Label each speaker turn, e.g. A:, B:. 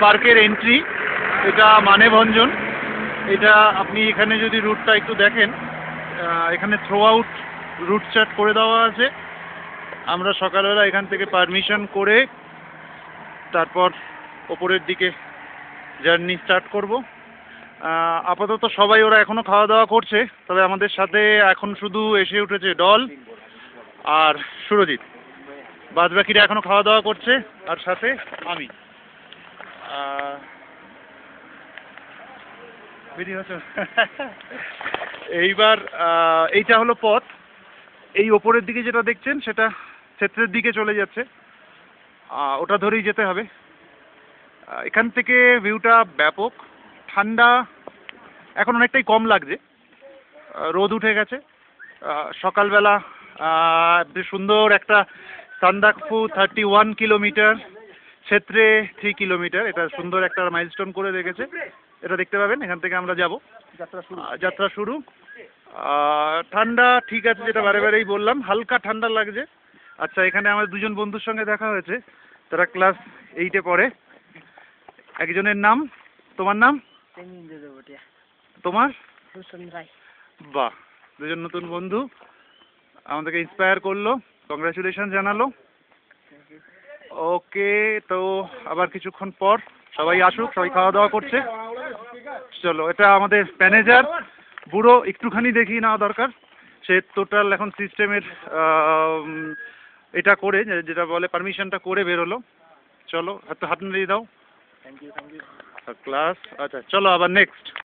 A: পার্কের এন্ট্রি। এটা মানেভঞ্জন। এটা আপনি এখানে যদি রুটটা একটু দেখেন, এখানে থ্রো আউট রুট চার্ট করে দেওয়া আছে। আমরা সকালবেলা এখান থেকে পারমিশন করে তারপর ওপরের দিকে জার্নি স্টার্ট করব। আপাতত সবাই ওরা এখনো খাওয়া দাওয়া করছে, তবে আমাদের সাথে এখন শুধু এসে উঠেছে ডল আর সুরজিৎ। বাদবাকিরা এখনো খাওয়া দাওয়া করছে, আর সাথে আমি। এইবার এইটা হলো পথ। এই ওপরের দিকে যেটা দেখছেন সেটা ক্ষেত্রের দিকে চলে যাচ্ছে, ওটা ধরেই যেতে হবে। এখান থেকে ভিউটা ব্যাপক। ঠান্ডা এখন অনেকটাই কম লাগছে, রোদ উঠে গেছে। সকালবেলা বেশ সুন্দর একটা সান্দাকফু 31 কিলোমিটার, ক্ষেত্রে 3 কিলোমিটার, এটা সুন্দর একটা মাইলস্টোন করে রেখেছে। এটা দেখতে পাবেন, এখান থেকে আমরা যাব। যাত্রা শুরু। ঠান্ডা ঠিক আছে, যেটা বারে বারেই বললাম, হালকা ঠান্ডা লাগছে। আচ্ছা, এখানে আমার দুজন বন্ধুর সঙ্গে দেখা হয়েছে, তারা ক্লাস 8-এ পড়ে। একজনের নাম, তোমার নাম? তোমার? বাহ, দুজন নতুন বন্ধু আমাদেরকে ইন্সপায়ার করলো, কংগ্রাচুলেশন জানালো। ওকে, তো আবার কিছুক্ষণ পর সবাই আসুক, সবাই খাওয়া দাওয়া করছে। চলো, এটা আমাদের ম্যানেজার বুড়ো, একটুখানি দেখিয়ে নেওয়া দরকার। সে টোটাল এখন সিস্টেমের এটা করে, যেটা বলে পারমিশনটা করে বেরোলো। চলো, হাত নাড়িয়ে দাও। ক্লাস, আচ্ছা চলো আবার নেক্সট।